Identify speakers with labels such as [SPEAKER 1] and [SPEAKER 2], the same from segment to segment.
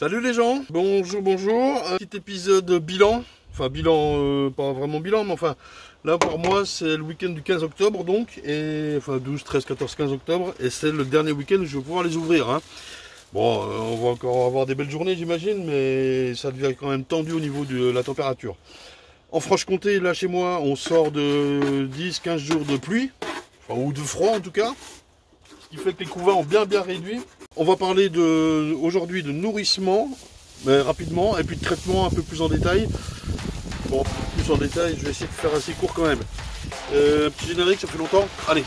[SPEAKER 1] Salut les gens, bonjour, un petit épisode bilan, enfin bilan, pas vraiment bilan, mais enfin là pour moi c'est le week-end du 15 octobre donc, et enfin 12, 13, 14, 15 octobre, et c'est le dernier week-end où je vais pouvoir les ouvrir. Hein. Bon, on va encore avoir des belles journées j'imagine, mais ça devient quand même tendu au niveau de la température. En Franche-Comté, là chez moi, on sort de 10-15 jours de pluie, enfin, ou de froid en tout cas, ce qui fait que les couvains ont bien réduit. On va parler aujourd'hui de nourrissement, mais rapidement, et puis de traitement un peu plus en détail. Bon, plus en détail, je vais essayer de faire assez court quand même. Un petit générique, ça fait longtemps. Allez.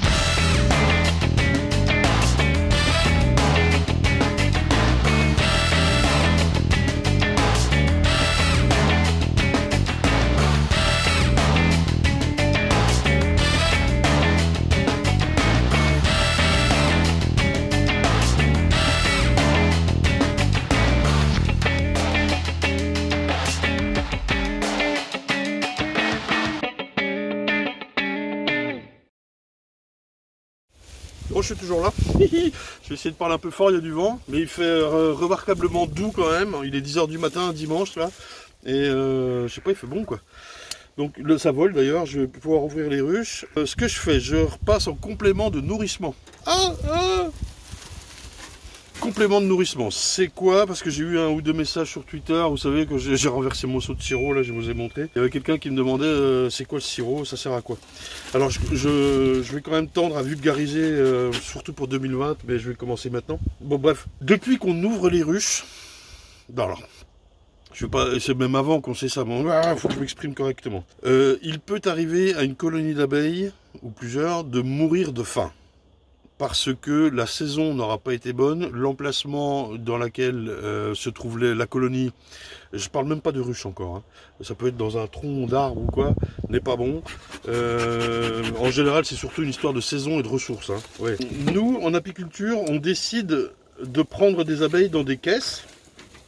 [SPEAKER 1] Bon, je suis toujours là. Je vais essayer de parler un peu fort, il y a du vent, mais il fait remarquablement doux quand même. Il est 10 h du matin, dimanche là, et je sais pas, il fait bon quoi. Donc ça vole d'ailleurs, je vais pouvoir ouvrir les ruches. Ce que je fais, je repasse en complément de nourrissement. Complément de nourrissement, c'est quoi? Parce que j'ai eu un ou deux messages sur Twitter, vous savez, quand j'ai renversé mon seau de sirop, là je vous ai montré. Il y avait quelqu'un qui me demandait c'est quoi le sirop, ça sert à quoi? Alors je vais quand même tendre à vulgariser, surtout pour 2020, mais je vais commencer maintenant. Bon bref, depuis qu'on ouvre les ruches, alors, je veux pas, c'est même avant qu'on sait ça, bon, faut que je m'exprime correctement. Il peut arriver à une colonie d'abeilles, ou plusieurs, de mourir de faim. Parce que la saison n'aura pas été bonne, l'emplacement dans lequel se trouve la colonie, je parle même pas de ruche encore, hein, ça peut être dans un tronc d'arbre ou quoi, n'est pas bon. En général, c'est surtout une histoire de saison et de ressources. Hein. Ouais. Nous, en apiculture, on décide de prendre des abeilles dans des caisses,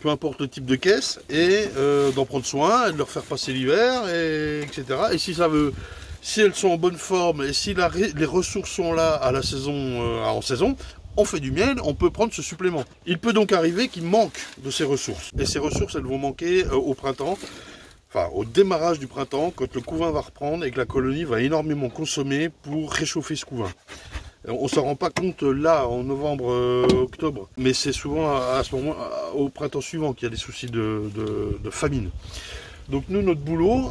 [SPEAKER 1] peu importe le type de caisse, et d'en prendre soin, et de leur faire passer l'hiver, etc. Et si ça veut... Si elles sont en bonne forme et si les ressources sont là à la saison, en saison, on fait du miel, on peut prendre ce supplément. Il peut donc arriver qu'il manque de ces ressources. Et ces ressources, elles vont manquer au printemps, enfin au démarrage du printemps, quand le couvain va reprendre et que la colonie va énormément consommer pour réchauffer ce couvain. On ne s'en rend pas compte là, en novembre, octobre, mais c'est souvent à ce moment, au printemps suivant, qu'il y a des soucis de famine. Donc nous, notre boulot,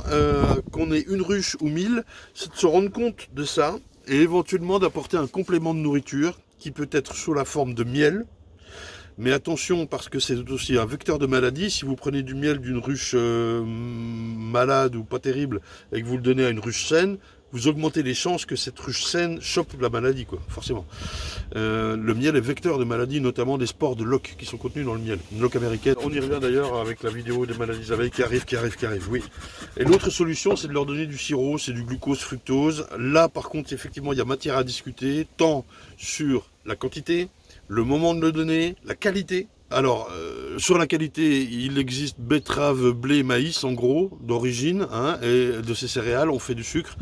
[SPEAKER 1] qu'on ait une ruche ou 1000, c'est de se rendre compte de ça et éventuellement d'apporter un complément de nourriture qui peut être sous la forme de miel. Mais attention, parce que c'est aussi un vecteur de maladie. Si vous prenez du miel d'une ruche malade ou pas terrible et que vous le donnez à une ruche saine, vous augmentez les chances que cette ruche saine chope la maladie, quoi, forcément. Le miel est vecteur de maladies, notamment des spores de loques qui sont contenus dans le miel. Une loque américaine. On y revient d'ailleurs avec la vidéo des maladies abeilles qui arrivent, oui. Et l'autre solution, c'est de leur donner du sirop, c'est du glucose, fructose. Là, par contre, effectivement, il y a matière à discuter, tant sur la quantité, le moment de le donner, la qualité. Alors, sur la qualité, il existe betterave, blé, maïs, en gros, d'origine, hein, et de ces céréales, on fait du sucre.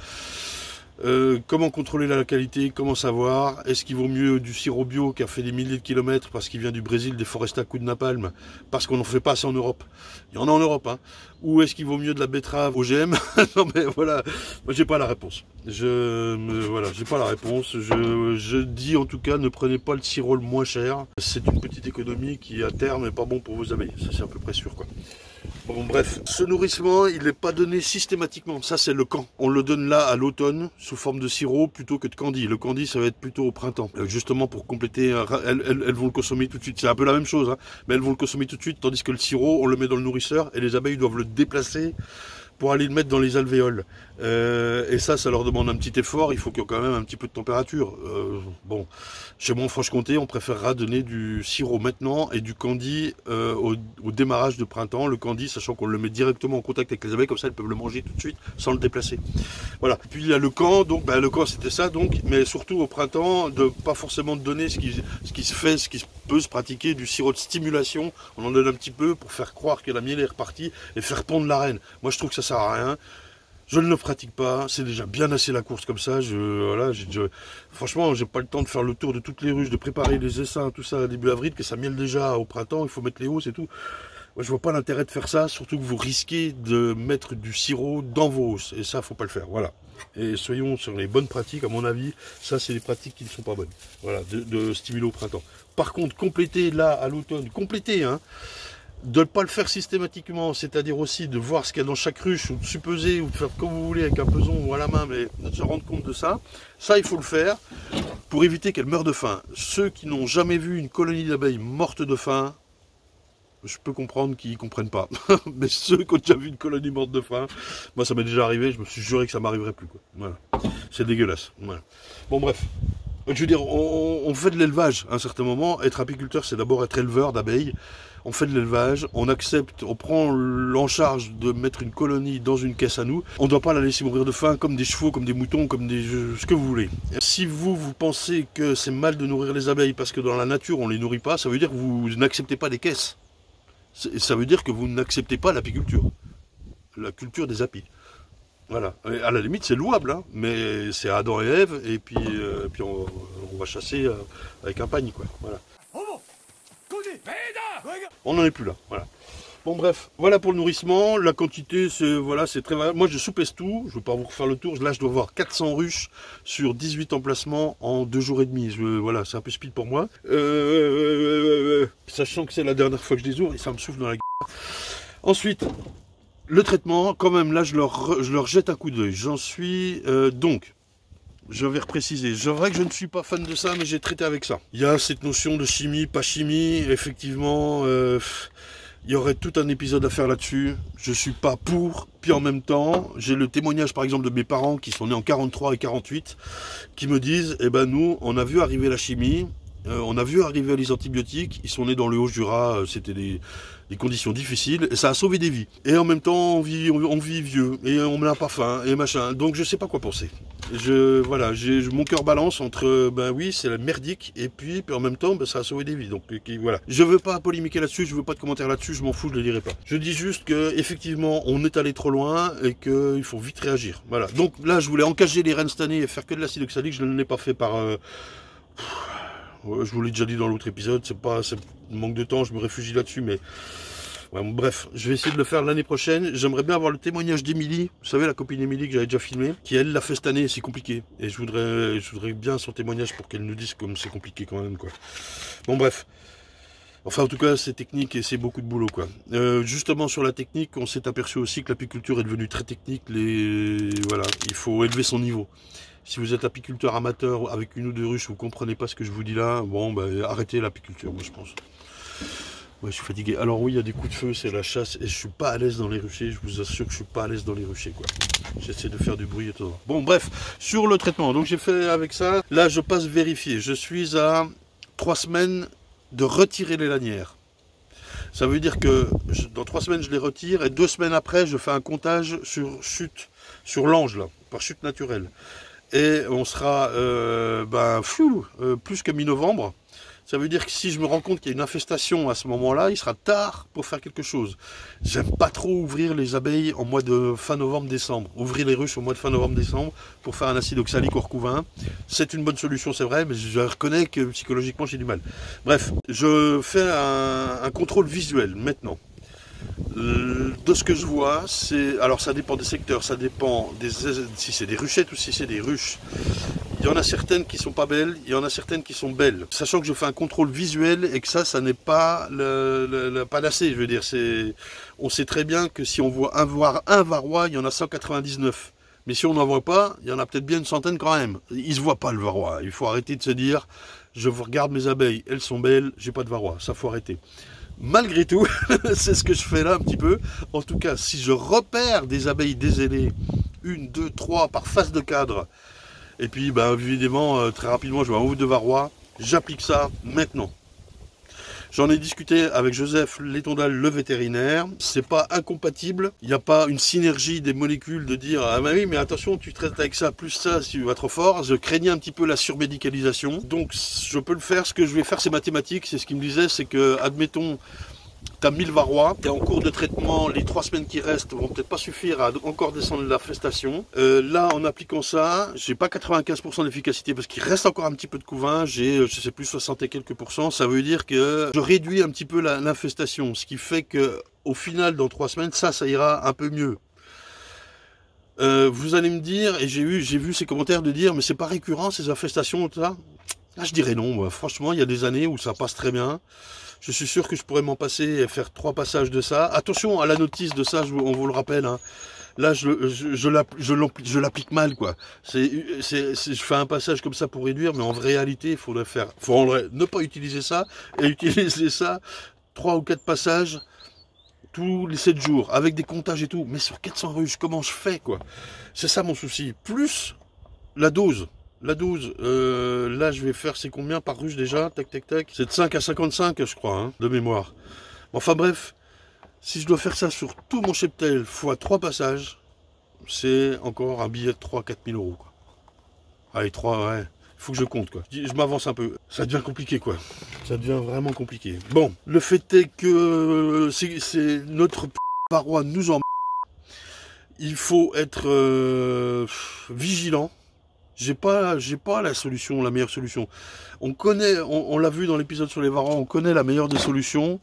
[SPEAKER 1] Comment contrôler la qualité, comment savoir? Est-ce qu'il vaut mieux du sirop bio qui a fait des milliers de kilomètres parce qu'il vient du Brésil, des forêts à coups de napalm, parce qu'on n'en fait pas assez en Europe? Il y en a en Europe, hein. Ou est-ce qu'il vaut mieux de la betterave OGM? Non mais voilà, moi j'ai pas la réponse. Voilà, j'ai pas la réponse. Je dis en tout cas, ne prenez pas le sirop le moins cher. C'est une petite économie qui à terme n'est pas bon pour vos abeilles. Ça c'est à peu près sûr quoi. Bon bref, ce nourrissement il n'est pas donné systématiquement, ça c'est le camp. On le donne là à l'automne sous forme de sirop plutôt que de candy. Le candy ça va être plutôt au printemps, justement pour compléter, elles vont le consommer tout de suite. C'est un peu la même chose, hein, mais elles vont le consommer tout de suite, tandis que le sirop on le met dans le nourrisseur et les abeilles doivent le déplacer pour aller le mettre dans les alvéoles. Et ça leur demande un petit effort, il faut qu'il y ait quand même un petit peu de température. Bon, chez moi en Franche-Comté, on préférera donner du sirop maintenant et du candy au démarrage de printemps. Le candy, sachant qu'on le met directement en contact avec les abeilles, comme ça elles peuvent le manger tout de suite sans le déplacer. Voilà. Puis il y a le camp, donc le camp c'était ça, donc, mais surtout au printemps, de pas forcément de donner ce qui peut se pratiquer, du sirop de stimulation. On en donne un petit peu pour faire croire que la miel est repartie et faire pondre la reine. Moi je trouve que ça sert à rien. Je ne le pratique pas, c'est déjà bien assez la course comme ça. Voilà, franchement, j'ai pas le temps de faire le tour de toutes les ruches, de préparer les essaims, tout ça début avril, que ça miele déjà au printemps, il faut mettre les hausses et tout. Moi, je vois pas l'intérêt de faire ça, surtout que vous risquez de mettre du sirop dans vos hausses. Et ça, faut pas le faire, voilà. Et soyons sur les bonnes pratiques, à mon avis, ça c'est des pratiques qui ne sont pas bonnes. Voilà, de stimuler au printemps. Par contre, compléter là, à l'automne, compléter, hein, de ne pas le faire systématiquement, c'est-à-dire aussi de voir ce qu'il y a dans chaque ruche, ou de suppeser, ou de faire comme vous voulez avec un peson ou à la main, mais de se rendre compte de ça, il faut le faire pour éviter qu'elles meurent de faim. Ceux qui n'ont jamais vu une colonie d'abeilles morte de faim, je peux comprendre qu'ils ne comprennent pas. Mais ceux qui ont déjà vu une colonie morte de faim, moi ça m'est déjà arrivé, je me suis juré que ça m'arriverait plus, quoi. Voilà. C'est dégueulasse. Voilà. Bon bref. Je veux dire, on fait de l'élevage à un certain moment. Être apiculteur, c'est d'abord être éleveur d'abeilles. On fait de l'élevage, on accepte, on prend en charge de mettre une colonie dans une caisse à nous. On ne doit pas la laisser mourir de faim comme des chevaux, comme des moutons, comme ce que vous voulez. Si vous pensez que c'est mal de nourrir les abeilles parce que dans la nature on ne les nourrit pas, ça veut dire que vous n'acceptez pas les caisses. Ça veut dire que vous n'acceptez pas l'apiculture, la culture des apis. Voilà. Et à la limite, c'est louable, hein, mais c'est Adam et Ève, et puis on va chasser avec un pagne, quoi. Voilà. On n'en est plus là. Voilà. Bon, bref, voilà pour le nourrissement. La quantité, c'est très variable. Moi, je soupèse tout. Je ne vais pas vous refaire le tour. Là, je dois avoir 400 ruches sur 18 emplacements en 2 jours et demi. Voilà, c'est un peu speed pour moi. Sachant que c'est la dernière fois que je les ouvre, et ça me souffle dans la gueule. Ensuite, le traitement, quand même, là, je leur jette un coup d'œil. J'en suis donc. Je vais repréciser. C'est vrai que je ne suis pas fan de ça, mais j'ai traité avec ça. Il y a cette notion de chimie, pas chimie. Effectivement, il y aurait tout un épisode à faire là-dessus. Je suis pas pour. Puis en même temps, j'ai le témoignage, par exemple, de mes parents qui sont nés en 43 et 48, qui me disent, eh ben nous, on a vu arriver la chimie, on a vu arriver les antibiotiques. Ils sont nés dans le Haut-Jura, c'était des conditions difficiles, et ça a sauvé des vies. Et en même temps, on vit vieux, et on n'a pas faim, et machin. Donc je sais pas quoi penser. Voilà, mon cœur balance entre, ben oui, c'est la merdique, et puis en même temps, ben, ça a sauvé des vies. Donc voilà. Je veux pas polémiquer là-dessus, je veux pas de commentaires là-dessus, je m'en fous, je les lirai pas. Je dis juste que effectivement, on est allé trop loin, et qu'il faut vite réagir. Voilà. Donc là, je voulais encager les rennes cette année et faire que de l'acide oxalique, je ne l'ai pas fait par... je vous l'ai déjà dit dans l'autre épisode, c'est manque de temps, je me réfugie là-dessus, mais ouais, bref, je vais essayer de le faire l'année prochaine. J'aimerais bien avoir le témoignage d'Emilie, vous savez, la copine Emilie que j'avais déjà filmé, qui elle l'a fait cette année, c'est compliqué. Et je voudrais bien son témoignage pour qu'elle nous dise comme c'est compliqué quand même, quoi. Bon, bref. Enfin, en tout cas, c'est technique et c'est beaucoup de boulot, quoi. Justement, sur la technique, on s'est aperçu aussi que l'apiculture est devenue très technique. Voilà, il faut élever son niveau. Si vous êtes apiculteur amateur avec une ou deux ruches, vous ne comprenez pas ce que je vous dis là, bon, ben, arrêtez l'apiculture, moi je pense. Ouais, je suis fatigué. Alors oui, il y a des coups de feu, c'est la chasse, et je suis pas à l'aise dans les ruchers, je vous assure que je suis pas à l'aise dans les ruchers, quoi. J'essaie de faire du bruit et tout. Bon, bref, sur le traitement, donc j'ai fait avec ça, là je passe vérifier, je suis à 3 semaines de retirer les lanières. Ça veut dire que dans 3 semaines je les retire, et 2 semaines après je fais un comptage sur chute, sur l'ange là, par chute naturelle. Et on sera plus que mi-novembre. Ça veut dire que si je me rends compte qu'il y a une infestation à ce moment-là, il sera tard pour faire quelque chose. J'aime pas trop ouvrir les abeilles en mois de fin novembre-décembre. Ouvrir les ruches au mois de fin novembre-décembre pour faire un acide oxalique au couvain. C'est une bonne solution, c'est vrai, mais je reconnais que psychologiquement j'ai du mal. Bref, je fais un contrôle visuel maintenant. De ce que je vois, alors ça dépend des secteurs, ça dépend si c'est des ruchettes ou si c'est des ruches. Il y en a certaines qui sont pas belles, il y en a certaines qui sont belles. Sachant que je fais un contrôle visuel et que ça n'est pas la panacée. Je veux dire, on sait très bien que si on voit un varroa, il y en a 199. Mais si on n'en voit pas, il y en a peut-être bien une centaine quand même. Il ne se voit pas le varroa. Il faut arrêter de se dire, je regarde mes abeilles, elles sont belles, j'ai pas de varroa. Ça, faut arrêter. Malgré tout, c'est ce que je fais là un petit peu. En tout cas, si je repère des abeilles dézélées, 1, 2, 3 par face de cadre, et puis bah, évidemment, très rapidement, je vois un ou deux varrois, j'applique ça maintenant. J'en ai discuté avec Joseph Létondal, le vétérinaire. C'est pas incompatible. Il n'y a pas une synergie des molécules de dire ah bah oui mais attention tu traites avec ça plus ça si tu vas trop fort. Je craignais un petit peu la surmédicalisation. Donc je peux le faire. Ce que je vais faire c'est mathématique. C'est ce qu'il me disait, c'est que admettons tu as 1000 varrois, tu es en cours de traitement, les 3 semaines qui restent vont peut-être pas suffire à encore descendre l'infestation. Là, en appliquant ça, j'ai pas 95% d'efficacité parce qu'il reste encore un petit peu de couvain, j'ai, je sais plus, 60 et quelques %. Ça veut dire que je réduis un petit peu l'infestation, ce qui fait que au final, dans 3 semaines, ça ira un peu mieux. Vous allez me dire, et j'ai vu ces commentaires de dire, mais c'est pas récurrent ces infestations, tout ça. Là, je dirais non. Moi. Franchement, il y a des années où ça passe très bien. Je suis sûr que je pourrais m'en passer et faire 3 passages de ça. Attention à la notice de ça, on vous le rappelle. Hein. Là, je l'applique mal, quoi. Je fais un passage comme ça pour réduire, mais en réalité, il faudrait ne pas utiliser ça et utiliser ça 3 ou 4 passages tous les 7 jours, avec des comptages et tout. Mais sur 400 ruches, comment je fais, quoi? C'est ça mon souci. Plus la dose. La dose, là je vais faire, c'est combien par ruche déjà? Tac, tac, tac. C'est de 5 à 55, je crois, hein, de mémoire. Enfin bref, si je dois faire ça sur tout mon cheptel fois 3 passages, c'est encore un billet de 3-4 000 euros, quoi. Allez, 3, ouais. Il faut que je compte, quoi. Je m'avance un peu. Ça devient compliqué, quoi. Ça devient vraiment compliqué. Bon, le fait est que c'est notre paroi nous en... Il faut être vigilant. J'ai pas la solution, la meilleure solution. On connaît, on l'a vu dans l'épisode sur les varrois, on connaît la meilleure des solutions.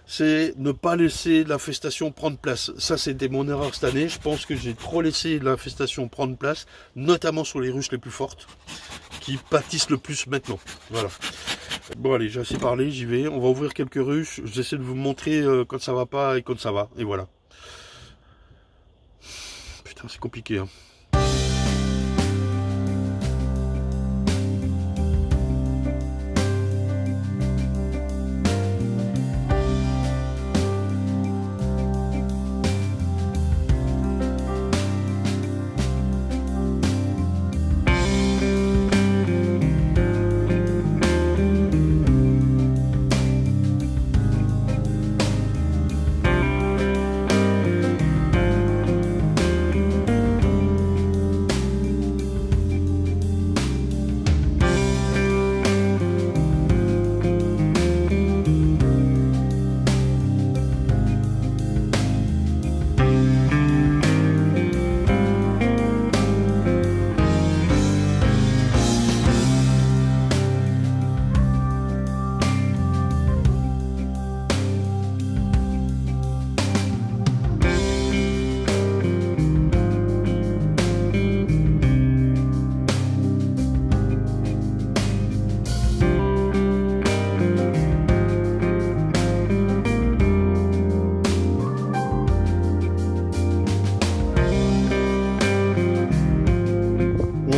[SPEAKER 1] C'est ne pas laisser l'infestation prendre place. Ça, c'était mon erreur cette année. Je pense que j'ai trop laissé l'infestation prendre place, notamment sur les ruches les plus fortes, qui pâtissent le plus maintenant. Voilà. Bon, allez, j'ai assez parlé, j'y vais. On va ouvrir quelques ruches. J'essaie de vous montrer quand ça va pas et quand ça va. Et voilà. Putain, c'est compliqué, hein.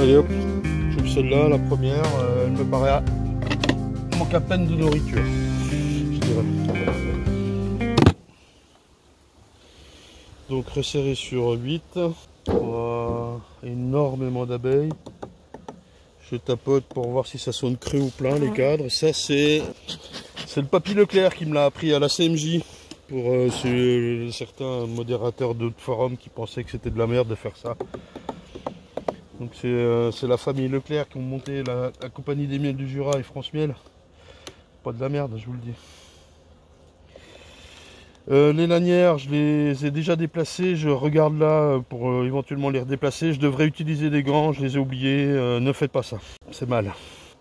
[SPEAKER 1] Allez hop, j'ouvre celle-là, la première, elle me paraît manque à peine de nourriture, je dirais. Donc resserré sur 8, énormément d'abeilles. Je tapote pour voir si ça sonne creux ou plein les cadres. Ça c'est le Papy Leclerc qui me l'a appris à la CMJ pour certains modérateurs d'autres forums qui pensaient que c'était de la merde de faire ça. Donc c'est la famille Leclerc qui ont monté la compagnie des miels du Jura et France Miel. Pas de la merde, je vous le dis. Les lanières, je les ai déjà déplacées. Je regarde là pour éventuellement les redéplacer. Je devrais utiliser des gants, je les ai oubliés. Ne faites pas ça, c'est mal.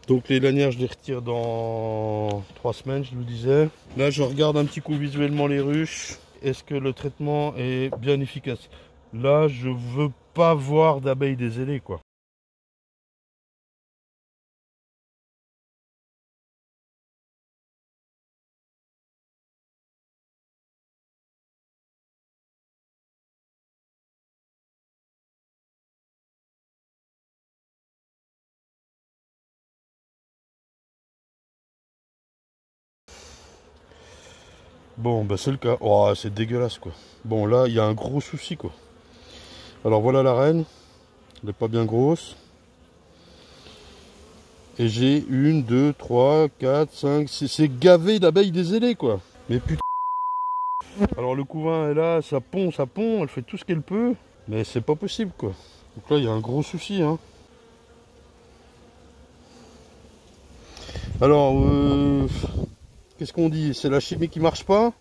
[SPEAKER 1] Donc les lanières, je les retire dans 3 semaines, je vous disais. Là, je regarde un petit coup visuellement les ruches. Est-ce que le traitement est bien efficace? Là, je veux pas voir d'abeilles des ailés, quoi. Bon, bah c'est le cas. Oh, c'est dégueulasse, quoi. Bon, là, il y a un gros souci, quoi. Alors voilà la reine. Elle n'est pas bien grosse. Et j'ai 1, 2, 3, 4, 5, 6. C'est gavé d'abeilles des ailés, quoi. Mais putain. Alors le couvain est là, ça pond, elle fait tout ce qu'elle peut. Mais c'est pas possible, quoi. Donc là, il y a un gros souci, hein. Alors, qu'est-ce qu'on dit? C'est la chimie qui marche pas?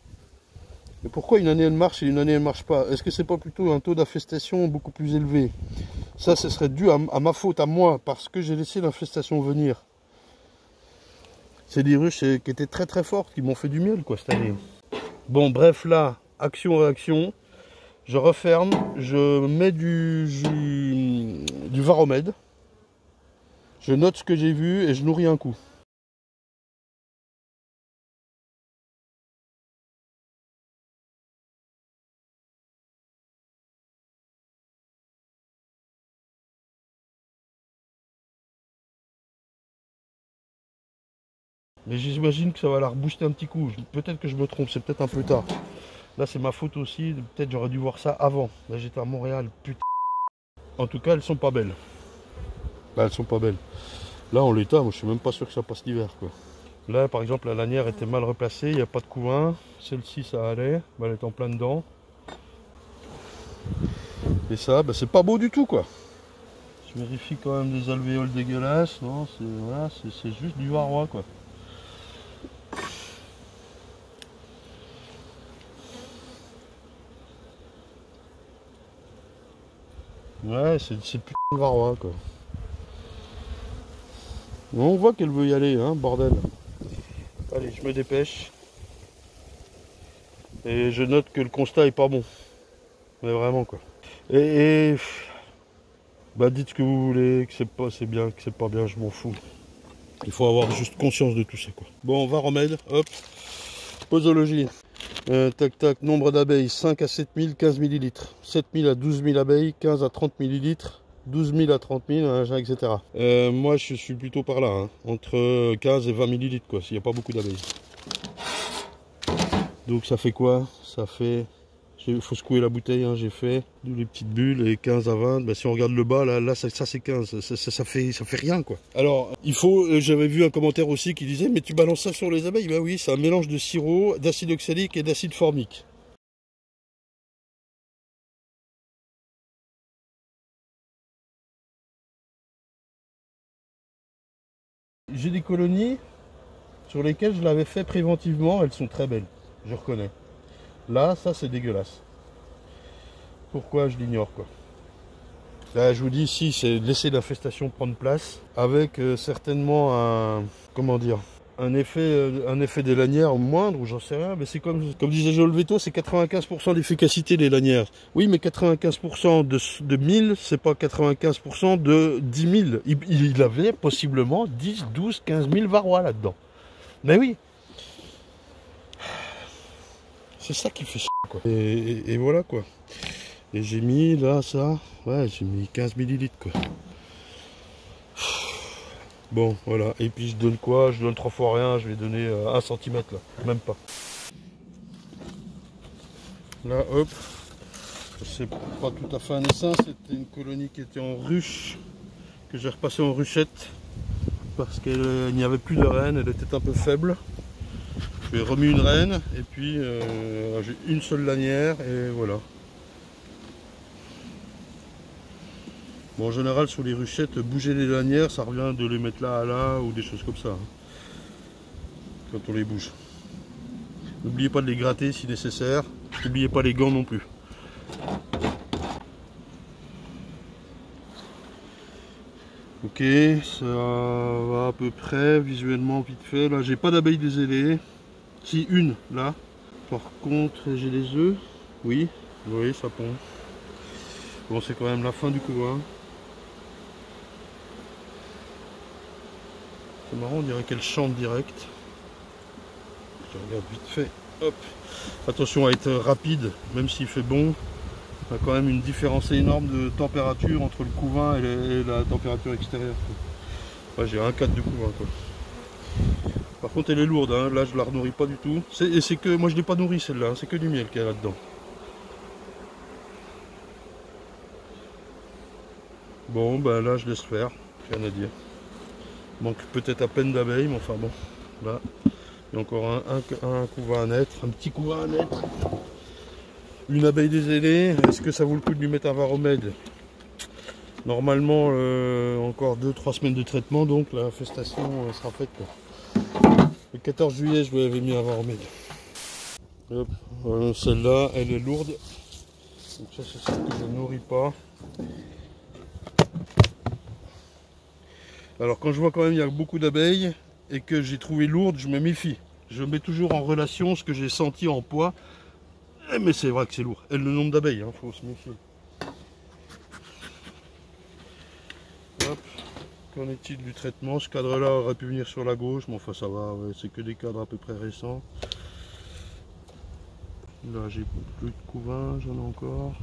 [SPEAKER 1] Et pourquoi une année elle marche et une année elle marche pas? Est-ce que c'est pas plutôt un taux d'infestation beaucoup plus élevé? Ça, ce serait dû à ma faute, à moi, parce que j'ai laissé l'infestation venir. C'est des ruches qui étaient très très fortes, qui m'ont fait du miel quoi cette année. Bon bref, là, action-réaction. Je referme, je mets du Varomède. Je note ce que j'ai vu et je nourris un coup. Mais j'imagine que ça va la rebooster un petit coup. Peut-être que je me trompe, c'est peut-être un peu tard. Là, c'est ma faute aussi. Peut-être j'aurais dû voir ça avant. Là, j'étais à Montréal. Putain. En tout cas, elles sont pas belles. Bah, elles sont pas belles. Là, en l'état, moi, je suis même pas sûr que ça passe l'hiver, quoi. Là, par exemple, la lanière était mal replacée. Il n'y a pas de couvain. Celle-ci, ça allait. Bah, elle est en plein dedans. Et ça, bah, c'est pas beau du tout, quoi. Je vérifie quand même des alvéoles dégueulasses. Non, c'est voilà, c'est juste du varroa, quoi. Ouais, c'est putain de varroa, quoi. On voit qu'elle veut y aller, hein, bordel. Allez, je me dépêche. Et je note que le constat est pas bon. Mais vraiment, quoi. Et bah dites ce que vous voulez, que c'est bien, que c'est pas bien, je m'en fous. Il faut avoir juste conscience de tout ça, quoi. Bon, on va remettre, hop. Posologie. Tac tac, nombre d'abeilles, 5 à 7 000, 15 millilitres. 7 000 à 12 000 abeilles, 15 à 30 millilitres. 12 000 à 30 000, etc. Moi, je suis plutôt par là, hein, entre 15 et 20 millilitres, quoi, s'il n'y a pas beaucoup d'abeilles. Donc ça fait quoi? Ça fait... Il faut secouer la bouteille, hein, j'ai fait. Les petites bulles, et 15 à 20. Ben, si on regarde le bas, là ça c'est 15. Ça fait rien, quoi. Alors, il faut... J'avais vu un commentaire aussi qui disait, mais tu balances ça sur les abeilles? Ben oui, c'est un mélange de sirop, d'acide oxalique et d'acide formique. J'ai des colonies sur lesquelles je l'avais fait préventivement, elles sont très belles, je reconnais. Là, ça c'est dégueulasse. Pourquoi je l'ignore, quoi. Là, je vous dis, si, c'est laisser l'infestation prendre place, avec certainement un, comment dire, un effet des lanières moindre, ou j'en sais rien, mais c'est comme disait Joël Veto, c'est 95% d'efficacité des lanières. Oui, mais 95% de 1000, c'est pas 95% de 10 000. Il avait possiblement 10, 12, 15 000 varrois là-dedans. Mais oui. C'est ça qui fait chier, quoi. Et voilà, quoi. Et j'ai mis, là, ça, ouais, j'ai mis 15 millilitres, quoi. Bon, voilà. Et puis je donne quoi? Je donne 3 fois rien, je vais donner 1 cm, là. Même pas. Là, hop. C'est pas tout à fait un essaim, c'était une colonie qui était en ruche, que j'ai repassé en ruchette, parce qu'il n'y avait plus de reine, elle était un peu faible. J'ai remis une reine, et puis j'ai une seule lanière, et voilà. Bon, en général, sur les ruchettes, bouger les lanières, ça revient de les mettre là à là, ou des choses comme ça, hein, quand on les bouge. N'oubliez pas de les gratter si nécessaire. N'oubliez pas les gants non plus. Ok, ça va à peu près, visuellement, vite fait. Là, j'ai pas d'abeilles des ailées. Si, une, là. Par contre, j'ai des œufs. Oui, oui, ça pond. Bon, c'est quand même la fin du couvain. C'est marrant, on dirait qu'elle chante direct. Je regarde vite fait. Hop. Attention à être rapide, même s'il fait bon. On a quand même une différence énorme de température entre le couvain et la température extérieure. Ouais, j'ai un 4 de couvain, quoi. Par contre, elle est lourde, hein. Là je la renourris pas du tout. Et c'est que moi je l'ai pas nourrie celle-là, hein. C'est que du miel qu'il y a là-dedans. Bon, ben là je laisse faire, rien à dire. Manque peut-être à peine d'abeilles, mais enfin bon, là il y a encore un couvain à naître, un petit couvain à naître. Une abeille des ailées, est-ce que ça vaut le coup de lui mettre un Varomède? Normalement, encore 2-3 semaines de traitement, donc l'infestation sera faite, quoi. Le 14 juillet, je lui avais mis un Varomède. Hop, Celle-là, elle est lourde. Donc ça, c'est celle que je ne nourris pas. Alors quand je vois quand même il y a beaucoup d'abeilles et que j'ai trouvé lourde, je me méfie. Je mets toujours en relation ce que j'ai senti en poids. Mais c'est vrai que c'est lourd. Et le nombre d'abeilles, hein, faut se méfier. Hop. Qu'en est-il du traitement? Ce cadre-là aurait pu venir sur la gauche, mais enfin ça va, ouais, c'est que des cadres à peu près récents. Là j'ai plus de couvain, j'en ai encore.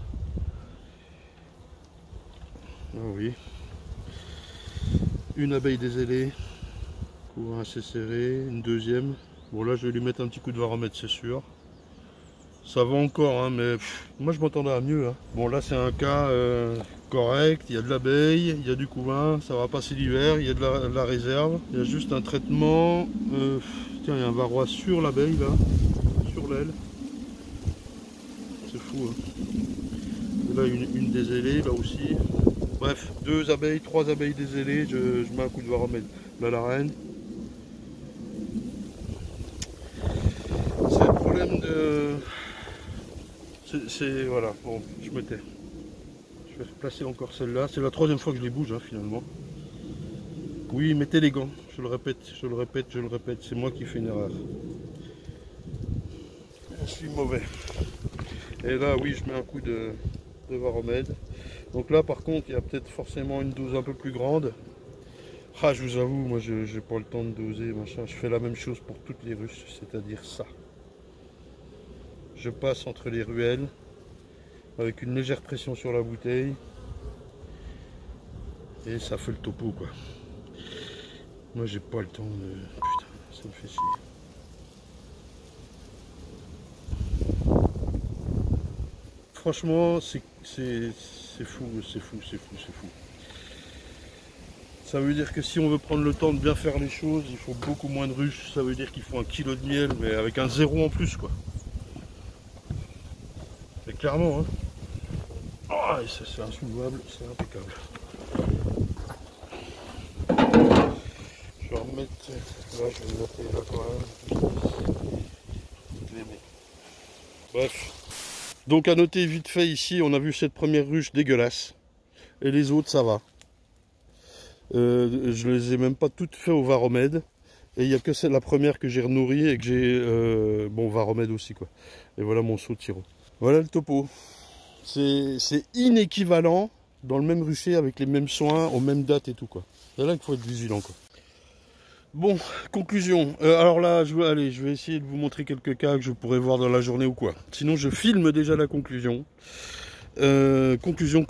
[SPEAKER 1] Ah oui. Une abeille dézélée, couvain assez serré, une deuxième. Bon là je vais lui mettre un petit coup de varomètre, c'est sûr. Ça va encore, hein, mais moi je m'attendais à mieux. Hein. Bon là c'est un cas correct, il y a de l'abeille, il y a du couvain, ça va passer l'hiver, il y a de la réserve. Il y a juste un traitement, tiens il y a un varroa sur l'abeille là, sur l'aile. C'est fou. Hein. Et là une dézélée, là aussi. Bref, 2 abeilles, 3 abeilles dézélées, je mets un coup de varomètre. Là la reine. C'est le problème de... Voilà, bon, je me tais. Je vais replacer encore celle-là. C'est la 3e fois que je les bouge, hein, finalement. Oui, mettez les gants. Je le répète, je le répète, je le répète. C'est moi qui fais une erreur. Je suis mauvais. Et là, oui, je mets un coup de varomède. Donc là, par contre, il y a peut-être forcément une dose un peu plus grande. Ah, je vous avoue, moi, je n'ai pas le temps de doser, machin. Je fais la même chose pour toutes les ruches, c'est-à-dire ça. Je passe entre les ruelles avec une légère pression sur la bouteille et ça fait le topo quoi. Moi j'ai pas le temps de... Putain, ça me fait chier. Franchement c'est fou, c'est fou, c'est fou, c'est fou. Ça veut dire que si on veut prendre le temps de bien faire les choses, il faut beaucoup moins de ruches. Ça veut dire qu'il faut 1 kilo de miel, mais avec un 0 en plus quoi. Et clairement hein. Oh, c'est insoulevable, c'est impeccable. Je vais remettre, là je vais le noter là quand même. Bref. Donc à noter vite fait ici, on a vu cette première ruche dégueulasse. Et les autres ça va. Je les ai même pas toutes fait au varomède. Et il n'y a que c'est la première que j'ai renourrie et que j'ai bon varomède aussi quoi. Et voilà mon saut de sirop. Voilà le topo. C'est inéquivalent dans le même rucher avec les mêmes soins, aux mêmes dates et tout quoi. C'est là qu'il faut être vigilant quoi. Bon, conclusion. Alors là, je vais essayer de vous montrer quelques cas que je pourrais voir dans la journée ou quoi. Sinon, je filme déjà la conclusion. Conclusion.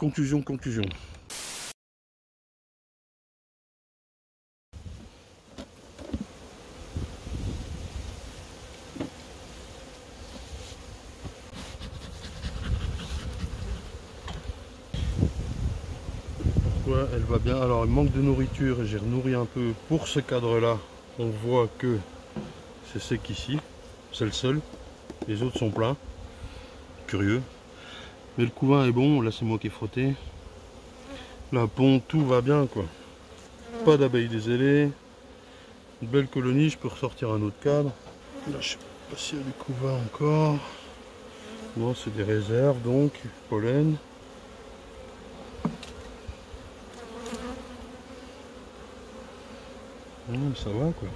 [SPEAKER 1] Ouais, elle va bien. Alors, il manque de nourriture et j'ai renourri un peu pour ce cadre-là. On voit que c'est sec ici. C'est le seul. Les autres sont pleins. Curieux. Mais le couvain est bon. Là, c'est moi qui ai frotté. La ponte, tout va bien, quoi. Pas d'abeilles dézélées. Une belle colonie. Je peux ressortir un autre cadre. Là, je sais pas s'il y a du couvain encore. Bon, c'est des réserves, donc. Pollen. Ça va quoi.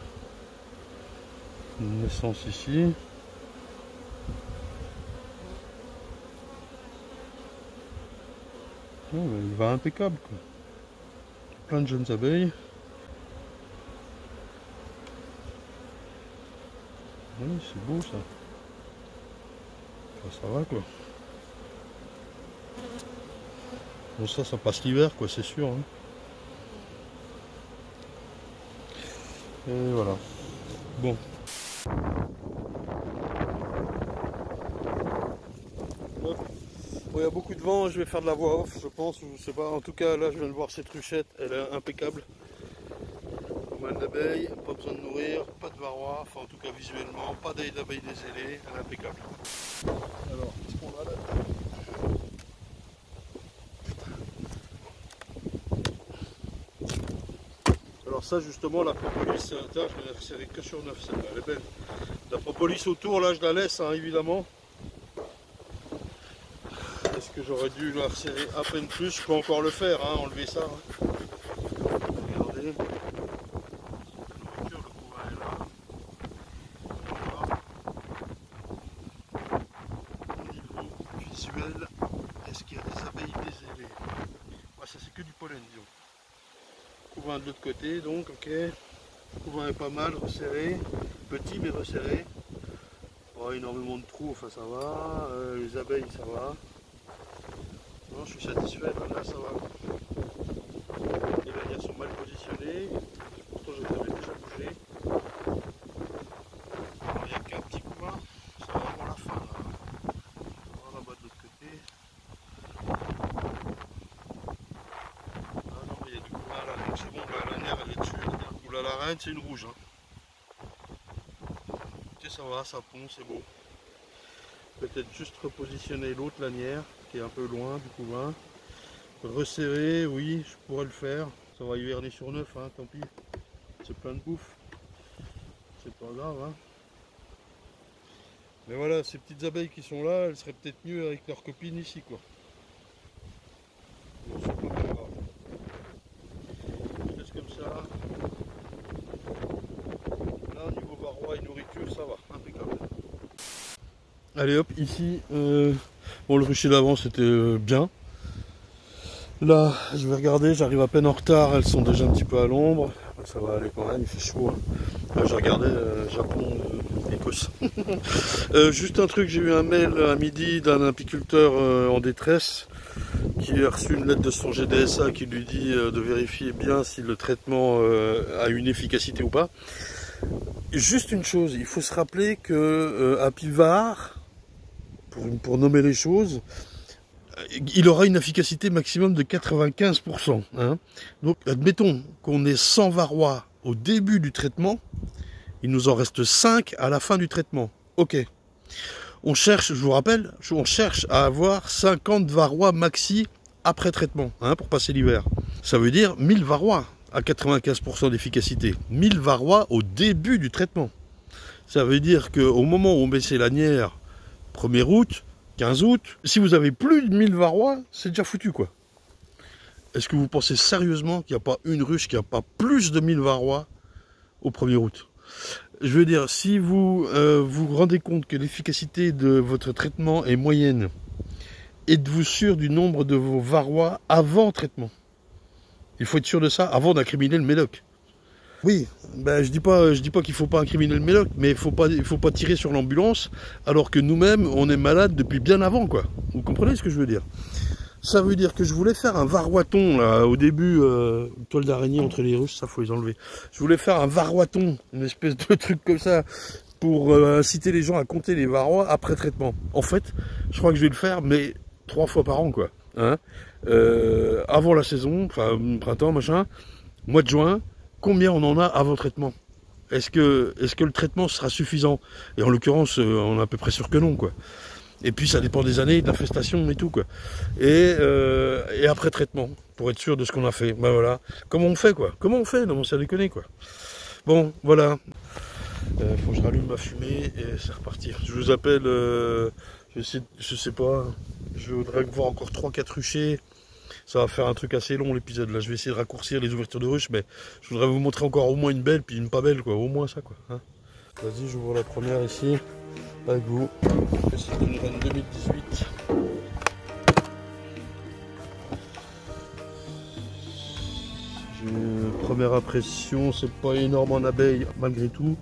[SPEAKER 1] Une naissance ici. Il va impeccable quoi. Plein de jeunes abeilles. Oui, c'est beau ça. Ça va quoi. Bon ça passe l'hiver quoi, c'est sûr. Hein. Et voilà. Bon. Il y a beaucoup de vent, je vais faire de la voix off, je pense, je sais pas. En tout cas, là, je viens de voir cette ruchette, elle est impeccable. Pas mal d'abeilles, pas besoin de nourrir, pas de varroa, enfin en tout cas visuellement, pas d'abeilles dézélées, elle est impeccable. Alors, qu'est-ce qu'on a là? Alors ça justement la propolis, je vais la resserrer que sur 9, celle-là, elle est belle. La propolis autour là je la laisse hein, évidemment. Est-ce que j'aurais dû la resserrer à peine plus? Je peux encore le faire, hein, enlever ça. Hein. Regardez. La nourriture, le couvain est là. Voilà. Au niveau visuel, est-ce qu'il y a des abeilles désirées? Ouais, ça c'est que du pollen, disons. Couvain de l'autre côté, donc, ok. Le couvain est pas mal, resserré. Petit mais resserré. Pas énormément de trous, enfin ça va. Les abeilles, ça va. Non, je suis satisfait, là ça va. Les lanières sont mal positionnées, pourtant je les avais déjà bougées. Il n'y a qu'un petit couvain, ça va avant la fin là. On va là-bas de l'autre côté. Ah non, mais il y a du couvain là, donc c'est bon, la lanière elle est dessus. Ou là, la reine c'est une rouge. Hein. Écoutez, ça va, ça pond, c'est beau. Peut-être juste repositionner l'autre lanière qui est un peu loin du couvain. Resserrer, oui, je pourrais le faire. Ça va hiverner sur neuf, hein, tant pis. C'est plein de bouffe. C'est pas grave. Hein. Mais voilà, ces petites abeilles qui sont là, elles seraient peut-être mieux avec leurs copines ici, quoi. Bon, c'est pas grave. Je laisse comme ça. Là, au niveau varroa et nourriture, ça va, impeccable. Allez hop, ici, bon, le rucher d'avant c'était bien. Là, je vais regarder, j'arrive à peine en retard, elles sont déjà un petit peu à l'ombre. Ça va aller quand même, il fait chaud. Là, je regardais Japon, Écosse. Juste un truc, j'ai eu un mail à midi d'un apiculteur en détresse qui a reçu une lettre de son GDSA qui lui dit de vérifier bien si le traitement a une efficacité ou pas. Juste une chose, il faut se rappeler que Apivar, pour nommer les choses, il aura une efficacité maximum de 95%. Hein. Donc, admettons qu'on ait 100 varrois au début du traitement, il nous en reste 5 à la fin du traitement. Ok. On cherche, je vous rappelle, on cherche à avoir 50 varrois maxi après traitement, hein, pour passer l'hiver. Ça veut dire 1000 varrois à 95% d'efficacité. 1000 varrois au début du traitement. Ça veut dire qu'au moment où on met ses lanières, 1er août, 15 août, si vous avez plus de 1000 varrois, c'est déjà foutu, quoi. Est-ce que vous pensez sérieusement qu'il n'y a pas une ruche qui n'a pas plus de 1000 varrois au 1er août? Je veux dire, si vous vous rendez compte que l'efficacité de votre traitement est moyenne, êtes-vous sûr du nombre de vos varrois avant traitement? Il faut être sûr de ça avant d'incriminer le médoc. Oui, ben je dis pas qu'il faut pas incriminer le médoc, mais il faut pas tirer sur l'ambulance alors que nous-mêmes on est malade depuis bien avant, quoi. Vous comprenez ce que je veux dire? Ça veut dire que je voulais faire un varroiton là au début, toile d'araignée entre les ruches, ça faut les enlever. Je voulais faire un varroiton, une espèce de truc comme ça pour inciter les gens à compter les varrois après traitement. En fait, je crois que je vais le faire, mais 3 fois par an, quoi. Hein, avant la saison, enfin printemps, machin, mois de juin. Combien on en a avant traitement? Est-ce que le traitement sera suffisant? Et en l'occurrence, on est à peu près sûr que non, quoi. Et puis ça dépend des années, de l'infestation et tout, quoi. Et après traitement, pour être sûr de ce qu'on a fait. Ben voilà. Comment on fait, quoi? Comment on fait? Non, ça déconne, quoi. Bon, voilà. Faut que je rallume ma fumée et c'est reparti. Je vous appelle, je sais pas, je voudrais voir encore 3-4 ruchers. Ça va faire un truc assez long l'épisode là, je vais essayer de raccourcir les ouvertures de ruches, mais je voudrais vous montrer encore au moins une belle, puis une pas belle, quoi, au moins ça, quoi. Hein. Vas-y, j'ouvre la première ici, avec vous. C'est une reine 2018. Première impression, c'est pas énorme en abeilles, malgré tout.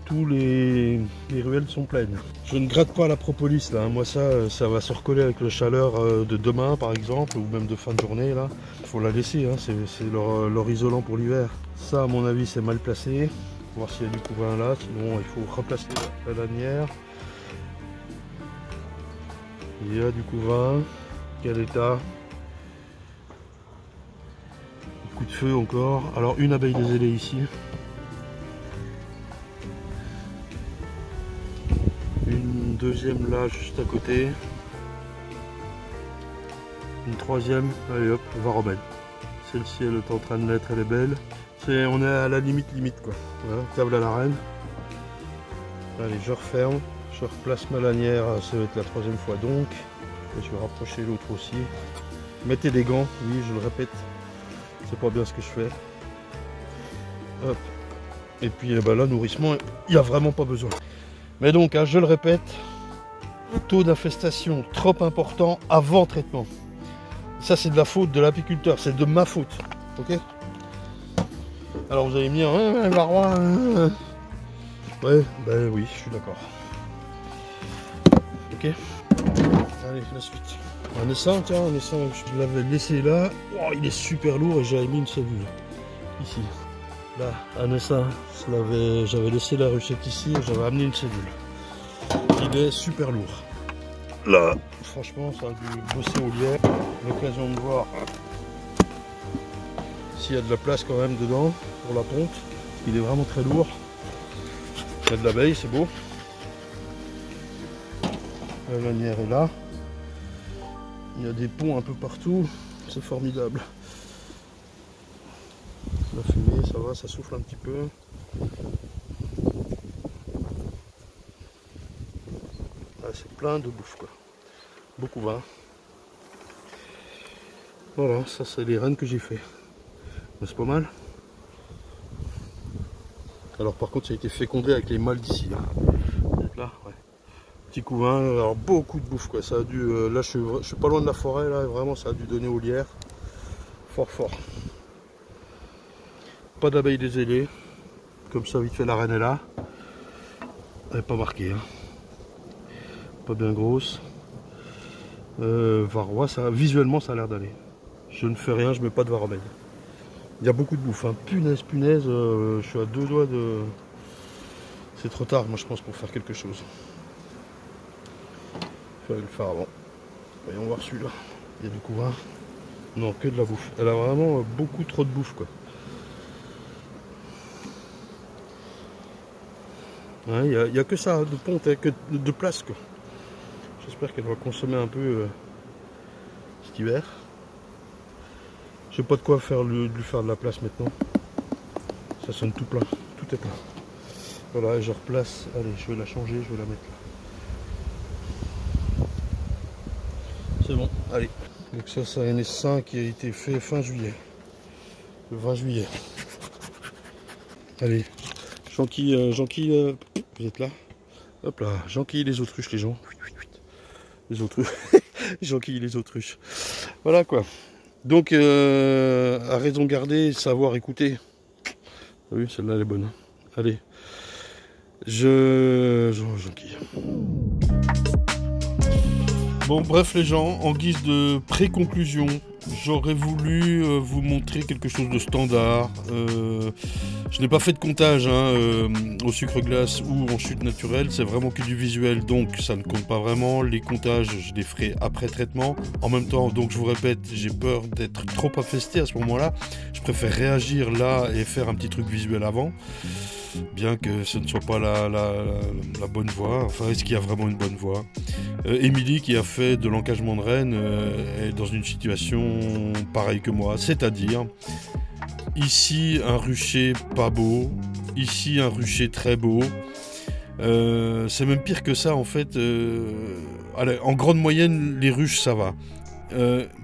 [SPEAKER 1] Tous les ruelles sont pleines. Je ne gratte pas la propolis là, moi ça va se recoller avec la chaleur de demain par exemple, ou même de fin de journée là. Il faut la laisser, hein. C'est leur isolant pour l'hiver. Ça à mon avis c'est mal placé. Voir s'il y a du couvain là, sinon il faut replacer la lanière. Il y a du couvain. Quel état? Coup de feu encore. Alors une abeille des ailés ici. Une deuxième là juste à côté. Une troisième, allez hop, varroa. Celle-ci elle est en train de naître, elle est belle. On est à la limite quoi. Voilà, table à la reine. Allez, je referme, je replace ma lanière, ça va être la troisième fois donc. Et je vais rapprocher l'autre aussi. Mettez des gants, oui, je le répète. C'est pas bien ce que je fais. Hop. Et puis ben là, nourrissement, il n'y a vraiment pas besoin. Mais donc, hein, je le répète, taux d'infestation trop important avant traitement. Ça, c'est de la faute de l'apiculteur, c'est de ma faute. Ok? Alors vous allez me dire, Varrois, ouais, ben oui, je suis d'accord. Ok? Allez, la suite. Un essaim, tiens, un essaim, je l'avais laissé là. Oh, il est super lourd et j'avais mis une cellule. Ici. Là, un essaim, j'avais laissé la ruchette ici et j'avais amené une cellule. Il est super lourd. Là, franchement, ça a dû bosser au lierre. L'occasion de voir s'il y a de la place quand même dedans pour la ponte. Il est vraiment très lourd. Il y a de l'abeille, c'est beau. La lanière est là. Il y a des ponts un peu partout. C'est formidable. La fumée, ça va, ça souffle un petit peu. Ah, c'est plein de bouffe, quoi. Beaucoup de vin. Voilà, ça c'est les rennes que j'ai fait. C'est pas mal. Alors par contre ça a été fécondé avec les mâles d'ici. Hein. Là, ouais. Petit couvain, alors beaucoup de bouffe, quoi. Ça a dû. Là je suis pas loin de la forêt, là, vraiment ça a dû donner au lierre. Fort fort. Pas d'abeilles des ailées. Comme ça vite fait la reine est là. Elle n'est pas marquée. Hein. Pas bien grosse. Varrois, ça, visuellement ça a l'air d'aller. Je ne fais rien, je mets pas de varomède. Il y a beaucoup de bouffe, hein. Punaise, punaise, je suis à deux doigts de... C'est trop tard, moi je pense, pour faire quelque chose. Il fallait le faire avant. Voyons voir celui-là. Il y a du couvain. Non, que de la bouffe. Elle a vraiment beaucoup trop de bouffe, quoi. Il n'y a que ça de ponte, hein, que de place, quoi. J'espère qu'elle va consommer un peu cet hiver. Je sais pas de quoi faire lui faire de la place maintenant. Ça sonne tout plein, tout est plein. Voilà, je replace. Allez, je vais la changer, je vais la mettre là. C'est bon, allez. Donc ça, c'est un essaim qui a été fait fin juillet. Le 20 juillet. Allez, Jean-Qui, vous êtes là? Hop là, Jean-Qui les autruches, les gens. Les autruches. Jean-Qui les autruches. Voilà quoi. Donc, à raison garder, savoir écouter. Oui, celle-là, elle est bonne. Allez. Jean-Qui. Bon, bref les gens, en guise de pré-conclusion, j'aurais voulu vous montrer quelque chose de standard. Je n'ai pas fait de comptage au sucre glace ou en chute naturelle, c'est vraiment que du visuel, donc ça ne compte pas vraiment. Les comptages, je les ferai après traitement. En même temps, donc je vous répète, j'ai peur d'être trop infesté à ce moment-là. Je préfère réagir là et faire un petit truc visuel avant. Bien que ce ne soit pas la bonne voie. Enfin, est-ce qu'il y a vraiment une bonne voie? Émilie, qui a fait de l'encagement de rennes, est dans une situation pareille que moi. C'est-à-dire, ici un rucher pas beau, ici un rucher très beau. C'est même pire que ça en fait. Allez, en grande moyenne, les ruches ça va.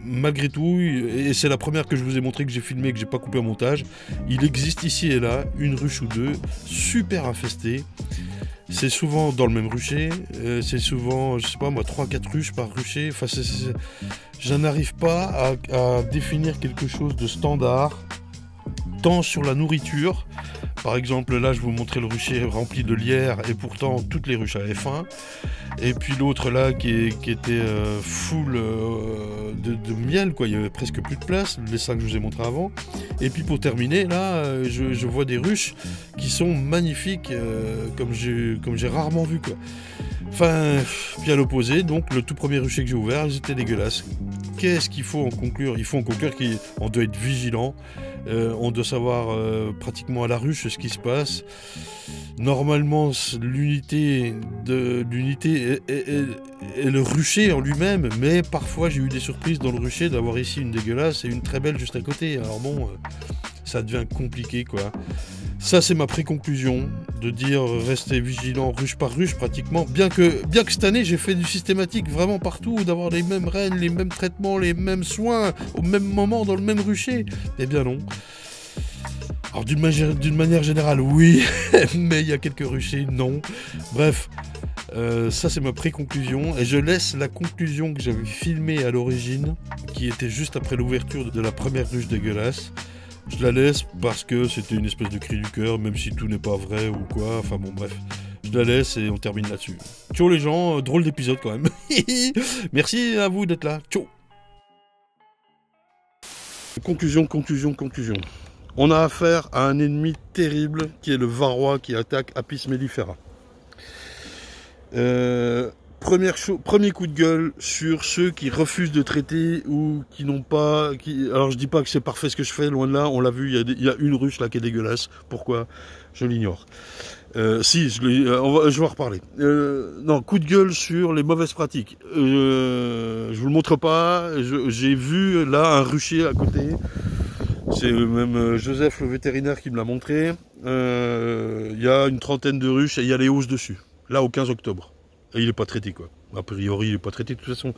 [SPEAKER 1] Malgré tout, et c'est la première que je vous ai montré, que j'ai filmé, que j'ai pas coupé en montage, il existe ici et là une ruche ou deux super infestées. C'est souvent dans le même rucher, c'est souvent, je sais pas moi, 3-4 ruches par rucher. Enfin, je n'arrive pas à définir quelque chose de standard, tant sur la nourriture. Par exemple, là, je vous montrais le rucher rempli de lierre et pourtant toutes les ruches avaient faim. Et puis l'autre là qui était full de miel, quoi. Il y avait presque plus de place, les 5 que je vous ai montré avant. Et puis pour terminer, là, je vois des ruches qui sont magnifiques, comme j'ai rarement vu, quoi. Enfin, puis à l'opposé, donc le tout premier rucher que j'ai ouvert, ils étaient dégueulasses. Qu'est-ce qu'il faut en conclure? Il faut en conclure qu'on doit être vigilant. On doit savoir pratiquement à la ruche ce qui se passe. Normalement, l'unité est le rucher en lui-même, mais parfois j'ai eu des surprises dans le rucher d'avoir ici une dégueulasse et une très belle juste à côté. Alors bon, ça devient compliqué, quoi. Ça, c'est ma pré-conclusion, de dire rester vigilant ruche par ruche pratiquement. Bien que cette année, j'ai fait du systématique vraiment partout, d'avoir les mêmes rennes, les mêmes traitements, les mêmes soins, au même moment, dans le même rucher. Eh bien non. Alors d'une manière générale, oui, mais il y a quelques ruchers, non. Bref, ça c'est ma pré-conclusion. Et je laisse la conclusion que j'avais filmée à l'origine, qui était juste après l'ouverture de la première ruche dégueulasse. Je la laisse parce que c'était une espèce de cri du cœur, même si tout n'est pas vrai ou quoi. Enfin bon, bref. Je la laisse et on termine là-dessus. Ciao les gens, drôle d'épisode quand même. Merci à vous d'être là. Ciao. Conclusion. On a affaire à un ennemi terrible qui est le varroa qui attaque Apis mellifera. Premier coup de gueule sur ceux qui refusent de traiter ou qui n'ont pas... Alors je dis pas que c'est parfait ce que je fais, loin de là, on l'a vu, il y a une ruche là qui est dégueulasse. Pourquoi? Je l'ignore. Si, je vais en reparler. Non, coup de gueule sur les mauvaises pratiques. Je vous le montre pas, j'ai vu là un rucher à côté. C'est même Joseph le vétérinaire qui me l'a montré. Il y a une trentaine de ruches et il y a les hausses dessus. Là au 15 octobre. Et il n'est pas traité quoi. A priori il n'est pas traité de toute façon.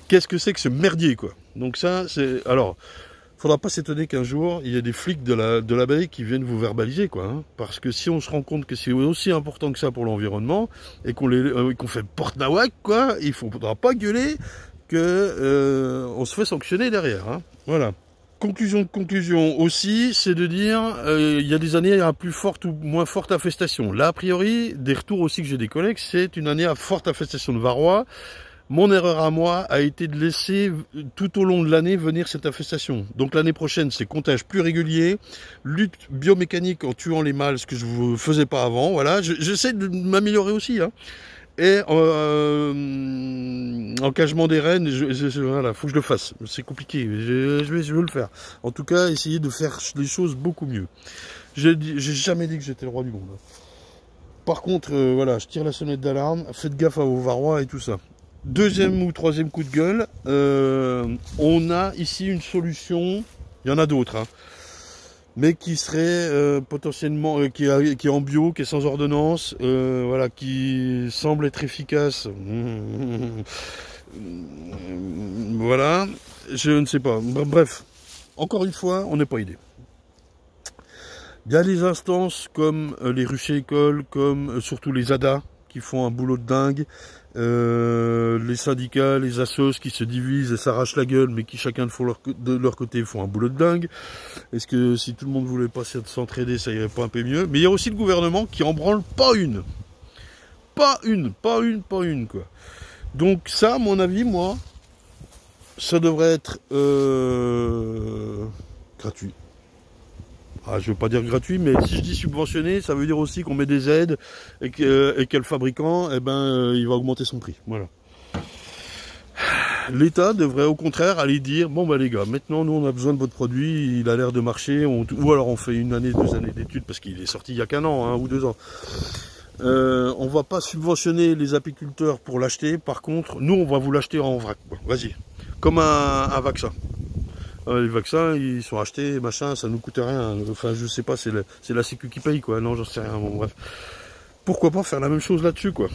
[SPEAKER 1] Qu'est-ce que c'est que ce merdier quoi? Donc ça c'est... Alors, faudra pas s'étonner qu'un jour il y ait des flics de l'abeille qui viennent vous verbaliser quoi. Hein, parce que si on se rend compte que c'est aussi important que ça pour l'environnement et qu'on fait porte-nawak quoi, il ne faudra pas gueuler que on se fait sanctionner derrière. Hein, voilà. Conclusion aussi, c'est de dire, il y a des années à plus forte ou moins forte infestation. Là, a priori, des retours aussi que j'ai des collègues, c'est une année à forte infestation de varroa. Mon erreur à moi a été de laisser tout au long de l'année venir cette infestation. Donc l'année prochaine, c'est comptage plus régulier, lutte biomécanique en tuant les mâles, ce que je ne faisais pas avant. Voilà, j'essaie de m'améliorer aussi. Hein. Et encagement des rennes, voilà, faut que je le fasse. C'est compliqué, je vais le faire. En tout cas, essayer de faire les choses beaucoup mieux. J'ai jamais dit que j'étais le roi du monde. Par contre, voilà, je tire la sonnette d'alarme. Faites gaffe à vos varrois et tout ça. Deuxième ou troisième coup de gueule. On a ici une solution. Il y en a d'autres. Hein, mais qui serait potentiellement, qui est en bio, qui est sans ordonnance, voilà, qui semble être efficace. Voilà, je ne sais pas. Bref, encore une fois, on n'est pas aidé. Il y a des instances comme les ruchers écoles, comme surtout les ADA, qui font un boulot de dingue. Les syndicats, les assos qui se divisent et s'arrachent la gueule, mais qui chacun de leur côté font un boulot de dingue. Est-ce que si tout le monde voulait pas s'entraider, ça irait pas un peu mieux? Mais il y a aussi le gouvernement qui en branle pas une. Pas une, quoi. Donc ça, à mon avis, moi, ça devrait être gratuit. Ah, je ne veux pas dire gratuit, mais si je dis subventionné, ça veut dire aussi qu'on met des aides et que le fabricant, eh ben, il va augmenter son prix. Voilà. L'État devrait au contraire aller dire, bon bah les gars, maintenant nous on a besoin de votre produit, il a l'air de marcher, ou alors on fait 1 année, 2 années d'études parce qu'il est sorti il y a qu'un an, hein, ou 2 ans. On va pas subventionner les apiculteurs pour l'acheter, par contre, nous on va vous l'acheter en vrac. Bon, vas-y, comme un vaccin. Les vaccins, ils sont achetés, machin, ça nous coûte rien. Enfin, je sais pas, c'est la Sécu qui paye, quoi. Non, j'en sais rien. Bon, bref. Pourquoi pas faire la même chose là-dessus, quoi.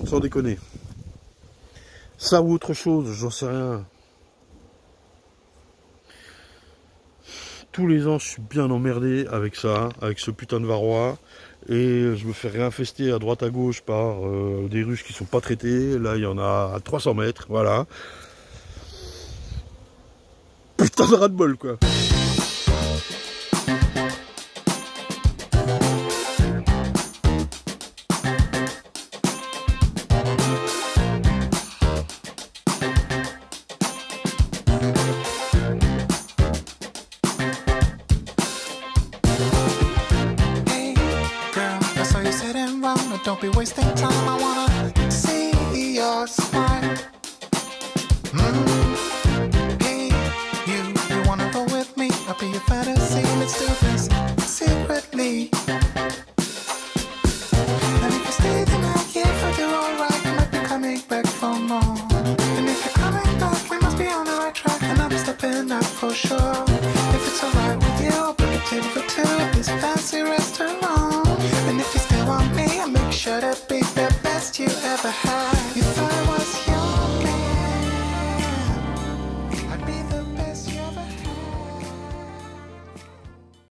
[SPEAKER 1] Sans déconner. Ça ou autre chose, j'en sais rien. Tous les ans, je suis bien emmerdé avec ça, avec ce putain de varroa. Et je me fais réinfester à droite à gauche par des ruches qui sont pas traitées. Là, il y en a à 300 mètres, voilà. Putain de ras-de-bol quoi.
[SPEAKER 2] Don't be wasting time, I wanna see your smile. Hey, you wanna go with me? I'll be your fantasy, let's do this secretly. And if you stay the night, yeah, if I do alright, you might be coming back for more. And if you're coming back, we must be on the right track, and I'll be stepping up for sure. If it's alright with you, I'll book a table for two at this fancy restaurant. ahead.